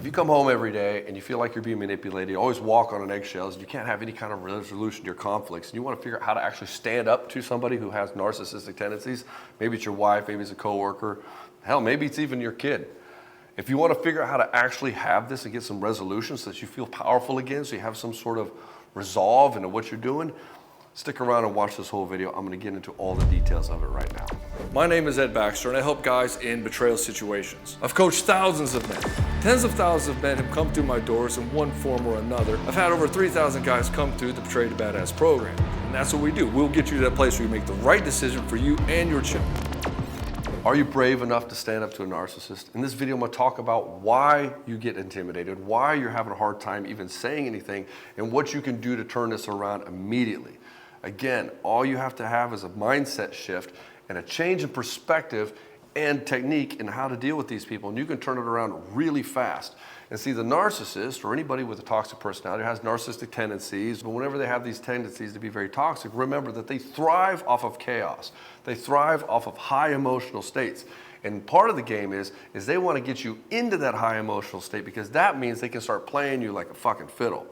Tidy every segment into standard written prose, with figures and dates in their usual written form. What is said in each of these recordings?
If you come home every day and you feel like you're being manipulated, you always walk on eggshells, and you can't have any kind of resolution to your conflicts, and you want to figure out how to actually stand up to somebody who has narcissistic tendencies, maybe it's your wife, maybe it's a coworker, hell, maybe it's even your kid. If you want to figure out how to actually have this and get some resolution so that you feel powerful again, so you have some sort of resolve into what you're doing, stick around and watch this whole video. I'm going to get into all the details of it right now. My name is Baxter, and I help guys in betrayal situations. I've coached thousands of men. Tens of thousands of men have come through my doors in one form or another. I've had over 3,000 guys come through the Betray to Badass program. And that's what we do. We'll get you to that place where you make the right decision for you and your children. Are you brave enough to stand up to a narcissist? In this video, I'm going to talk about why you get intimidated, why you're having a hard time even saying anything, and what you can do to turn this around immediately. Again, all you have to have is a mindset shift and a change in perspective and technique in how to deal with these people, and you can turn it around really fast. And see, the narcissist, or anybody with a toxic personality, has narcissistic tendencies, but whenever they have these tendencies to be very toxic, remember that they thrive off of chaos. They thrive off of high emotional states. And part of the game is they want to get you into that high emotional state, because that means they can start playing you like a fucking fiddle.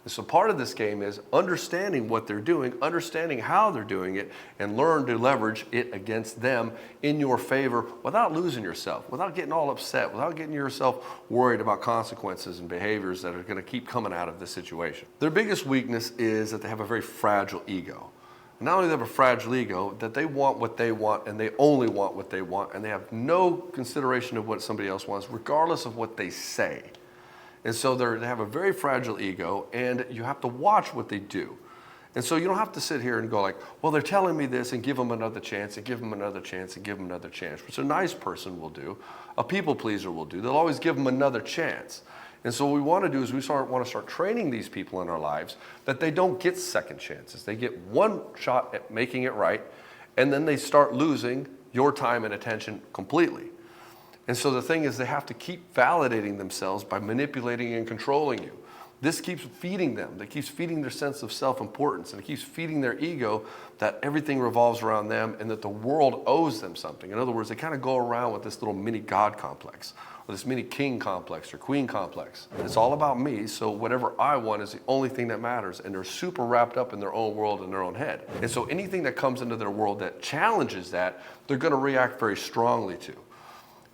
And so part of this game is understanding what they're doing, understanding how they're doing it, and learn to leverage it against them in your favor without losing yourself, without getting all upset, without getting yourself worried about consequences and behaviors that are going to keep coming out of this situation. Their biggest weakness is that they have a very fragile ego. And not only do they have a fragile ego, that they want what they want, and they only want what they want, and they have no consideration of what somebody else wants, regardless of what they say. And so they have a very fragile ego, and you have to watch what they do. And so you don't have to sit here and go like, well, they're telling me this, and give them another chance, and give them another chance, and give them another chance, which a nice person will do, a people pleaser will do. They'll always give them another chance. And so what we want to do is want to start training these people in our lives that they don't get second chances. They get one shot at making it right, and then they start losing your time and attention completely. And so the thing is, they have to keep validating themselves by manipulating and controlling you. This keeps feeding them. It keeps feeding their sense of self-importance, and it keeps feeding their ego that everything revolves around them and that the world owes them something. In other words, they kind of go around with this little mini God complex, or this mini king complex or queen complex. It's all about me, so whatever I want is the only thing that matters, and they're super wrapped up in their own world and their own head. And so anything that comes into their world that challenges that, they're going to react very strongly to.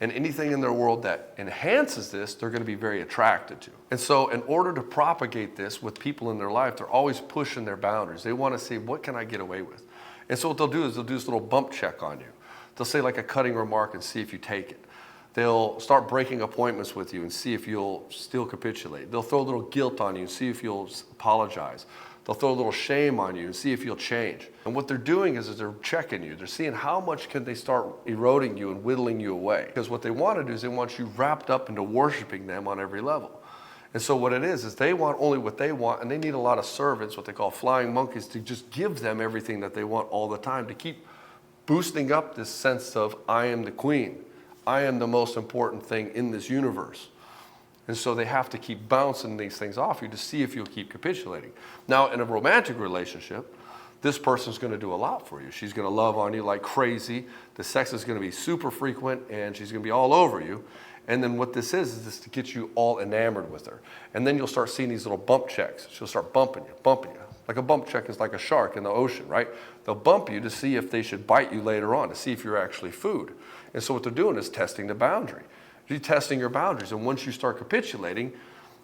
And anything in their world that enhances this, they're going to be very attracted to. And so in order to propagate this with people in their life, they're always pushing their boundaries. They want to see, what can I get away with? And so what they'll do is they'll do this little bump check on you. They'll say like a cutting remark and see if you take it. They'll start breaking appointments with you and see if you'll still capitulate. They'll throw a little guilt on you and see if you'll apologize. They'll throw a little shame on you and see if you'll change. And what they're doing is they're checking you. They're seeing how much can they start eroding you and whittling you away. Because what they want to do is they want you wrapped up into worshiping them on every level. And so what it is they want only what they want, and they need a lot of servants, what they call flying monkeys, to just give them everything that they want all the time, to keep boosting up this sense of, I am the queen. I am the most important thing in this universe. And so they have to keep bouncing these things off you to see if you'll keep capitulating. Now, in a romantic relationship, this person's going to do a lot for you. She's going to love on you like crazy. The sex is going to be super frequent, and she's going to be all over you. And then what this is to get you all enamored with her. And then you'll start seeing these little bump checks. She'll start bumping you. Like a bump check is like a shark in the ocean, right? They'll bump you to see if they should bite you later on, to see if you're actually food. And so what they're doing is testing the boundary. You're testing your boundaries, and once you start capitulating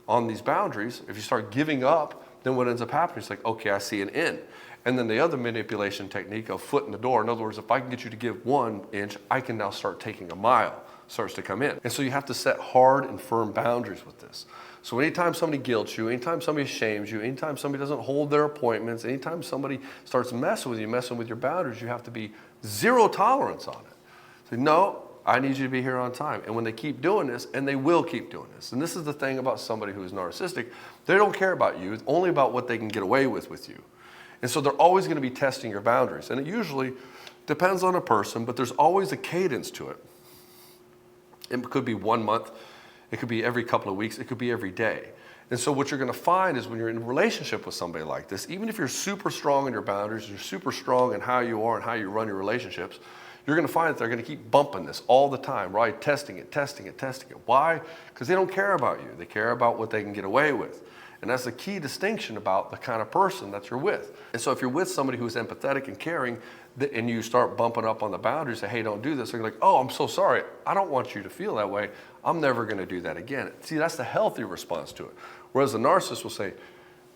on these boundaries, if you start giving up, then what ends up happening is like, okay, I see an in. And then the other manipulation technique of foot in the door, in other words, if I can get you to give 1 inch, I can now start taking a mile, starts to come in. And so you have to set hard and firm boundaries with this. So anytime somebody guilts you, anytime somebody shames you, anytime somebody doesn't hold their appointments, anytime somebody starts messing with you, messing with your boundaries, you have to be zero tolerance on it. So no, I need you to be here on time. And when they keep doing this, and they will keep doing this, and this is the thing about somebody who is narcissistic, they don't care about you. It's only about what they can get away with you. And so they're always going to be testing your boundaries. And it usually depends on a person, but there's always a cadence to it. It could be 1 month. It could be every couple of weeks. It could be every day. And so what you're going to find is when you're in a relationship with somebody like this, even if you're super strong in your boundaries, you're super strong in how you are and how you run your relationships, you're going to find that they're going to keep bumping this all the time, right? Testing it. Why? Because they don't care about you. They care about what they can get away with. And that's the key distinction about the kind of person that you're with. And so if you're with somebody who's empathetic and caring, and you start bumping up on the boundaries, say, hey, don't do this, they're like, oh, I'm so sorry. I don't want you to feel that way. I'm never going to do that again. See, that's the healthy response to it. Whereas the narcissist will say,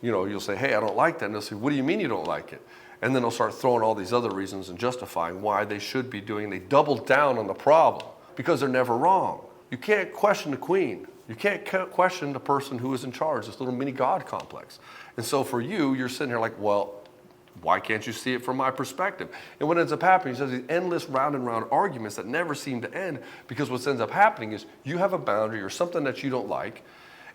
you'll say, hey, I don't like that. And they'll say, what do you mean you don't like it? And then they'll start throwing all these other reasons and justifying why they should be doing. They double down on the problem because they're never wrong. You can't question the queen. You can't question the person who is in charge, this little mini God complex. And so for you, you're sitting here like, well, why can't you see it from my perspective? And what ends up happening is these endless round and round arguments that never seem to end, because what ends up happening is you have a boundary or something that you don't like,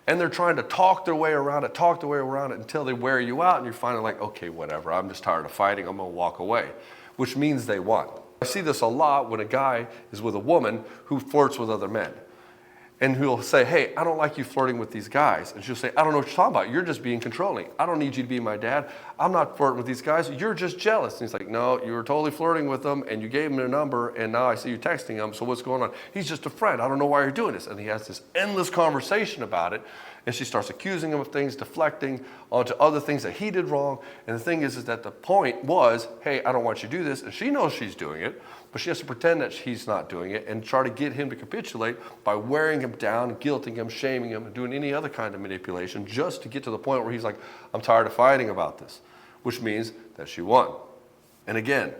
and they're trying to talk their way around it until they wear you out, and you're finally like, okay, whatever, I'm just tired of fighting, I'm gonna walk away, which means they won. I see this a lot when a guy is with a woman who flirts with other men. And he'll say, hey, I don't like you flirting with these guys. And she'll say, I don't know what you're talking about. You're just being controlling. I don't need you to be my dad. I'm not flirting with these guys. You're just jealous. And he's like, no, you were totally flirting with them, and you gave him their number, and now I see you texting him, so what's going on? He's just a friend. I don't know why you're doing this. And he has this endless conversation about it, and she starts accusing him of things, deflecting onto other things that he did wrong. And the thing is that the point was, hey, I don't want you to do this. And she knows she's doing it, but she has to pretend that he's not doing it and try to get him to capitulate by wearing him down, guilting him, shaming him, and doing any other kind of manipulation just to get to the point where he's like, I'm tired of fighting about this, which means that she won. And again,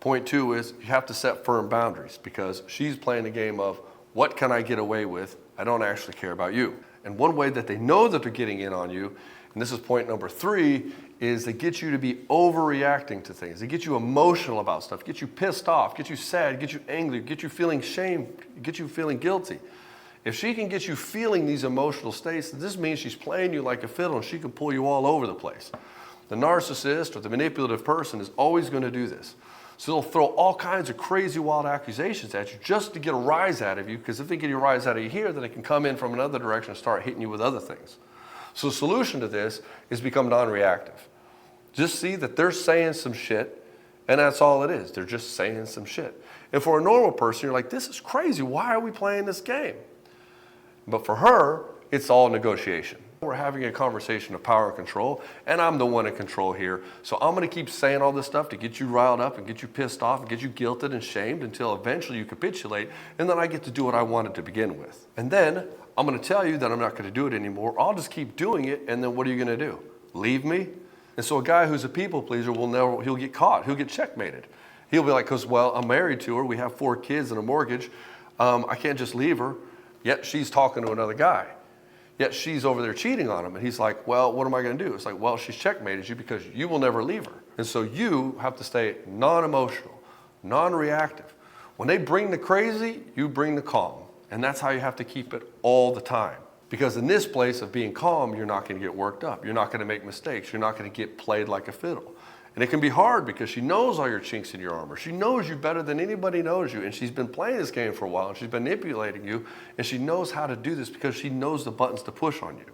point 2 is you have to set firm boundaries, because she's playing the game of what can I get away with? I don't actually care about you. And one way that they know that they're getting in on you, and this is point number 3, is they get you to be overreacting to things. They get you emotional about stuff, get you pissed off, get you sad, get you angry, get you feeling shame, get you feeling guilty. If she can get you feeling these emotional states, this means she's playing you like a fiddle, and she can pull you all over the place. The narcissist or the manipulative person is always going to do this. So they'll throw all kinds of crazy, wild accusations at you just to get a rise out of you, because if they get a rise out of you here, then they can come in from another direction and start hitting you with other things. So the solution to this is become non-reactive. Just see that they're saying some shit, and that's all it is. They're just saying some shit. And for a normal person, you're like, this is crazy. Why are we playing this game? But for her, it's all negotiation. We're having a conversation of power and control, and I'm the one in control here. So I'm going to keep saying all this stuff to get you riled up and get you pissed off and get you guilted and shamed until eventually you capitulate, and then I get to do what I wanted to begin with. And then I'm going to tell you that I'm not going to do it anymore. I'll just keep doing it, and then what are you going to do? Leave me? And so a guy who's a people pleaser he'll get caught. He'll get checkmated. He'll be like, because, well, I'm married to her. We have 4 kids and a mortgage. I can't just leave her. Yet she's talking to another guy. Yet she's over there cheating on him. And he's like, well, what am I going to do? It's like, well, she's checkmated you because you will never leave her. And so you have to stay non-emotional, non-reactive. When they bring the crazy, you bring the calm. And that's how you have to keep it all the time. Because in this place of being calm, you're not going to get worked up. You're not going to make mistakes. You're not going to get played like a fiddle. And it can be hard because she knows all your chinks in your armor. She knows you better than anybody knows you. And she's been playing this game for a while, and she's been manipulating you. And she knows how to do this because she knows the buttons to push on you.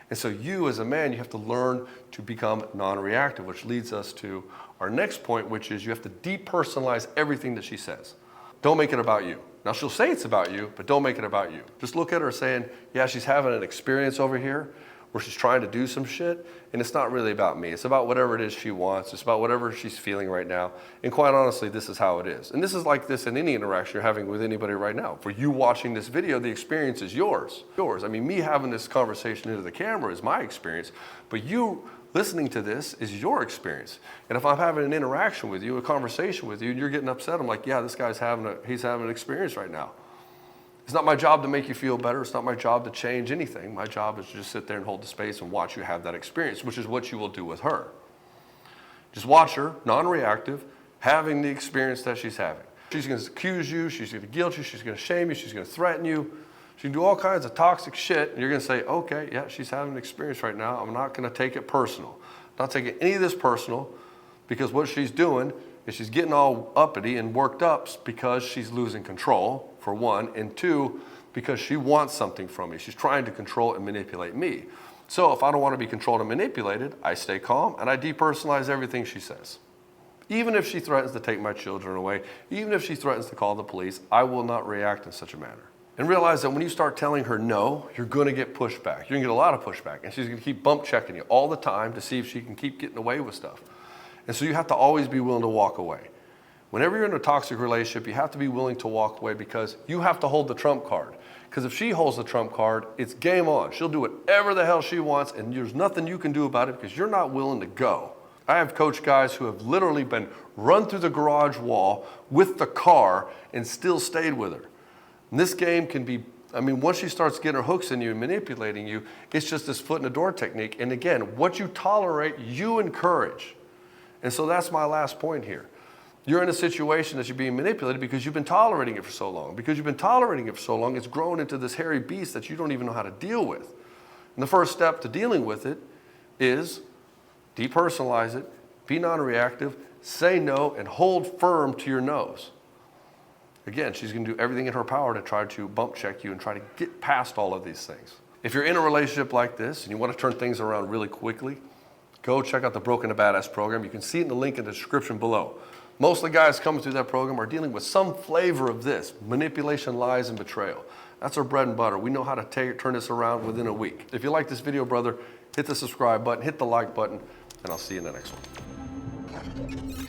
And so you as a man, you have to learn to become non-reactive, which leads us to our next point, which is you have to depersonalize everything that she says. Don't make it about you. Now, she'll say it's about you, but don't make it about you. Just look at her saying, yeah, she's having an experience over here where she's trying to do some shit, and it's not really about me. It's about whatever it is she wants. It's about whatever she's feeling right now. And quite honestly, this is how it is. And this is like this in any interaction you're having with anybody right now. For you watching this video, the experience is yours. I mean, me having this conversation into the camera is my experience, but you listening to this is your experience. And if I'm having an interaction with you, a conversation with you, and you're getting upset, I'm like, yeah, this guy's having an experience right now. It's not my job to make you feel better. It's not my job to change anything. My job is to just sit there and hold the space and watch you have that experience, which is what you will do with her. Just watch her, non-reactive, having the experience that she's having. She's going to accuse you. She's going to guilt you. She's going to shame you. She's going to threaten you. She can do all kinds of toxic shit, and you're going to say, okay, yeah, she's having an experience right now. I'm not going to take it personal. I'm not taking any of this personal, because what she's doing is she's getting all uppity and worked up because she's losing control, for one, and 2, because she wants something from me. She's trying to control and manipulate me. So if I don't want to be controlled and manipulated, I stay calm and I depersonalize everything she says. Even if she threatens to take my children away, even if she threatens to call the police, I will not react in such a manner. And realize that when you start telling her no, you're going to get pushback. You're going to get a lot of pushback. And she's going to keep bump checking you all the time to see if she can keep getting away with stuff. And so you have to always be willing to walk away. Whenever you're in a toxic relationship, you have to be willing to walk away because you have to hold the trump card. Because if she holds the trump card, it's game on. She'll do whatever the hell she wants, and there's nothing you can do about it because you're not willing to go. I have coached guys who have literally been run through the garage wall with the car and still stayed with her. And this game can be, once she starts getting her hooks in you and manipulating you, it's just this foot in the door technique. And again, what you tolerate, you encourage. And so that's my last point here. You're in a situation that you're being manipulated because you've been tolerating it for so long. Because you've been tolerating it for so long, it's grown into this hairy beast that you don't even know how to deal with. And the first step to dealing with it is depersonalize it, be non-reactive, say no, and hold firm to your no's. Again, she's going to do everything in her power to try to bump check you and try to get past all of these things. If you're in a relationship like this and you want to turn things around really quickly, go check out the Broken to Badass program. You can see it in the link in the description below. Most of the guys coming through that program are dealing with some flavor of this: manipulation, lies, and betrayal. That's our bread and butter. We know how to turn this around within a week. If you like this video, brother, hit the subscribe button, hit the like button, and I'll see you in the next one.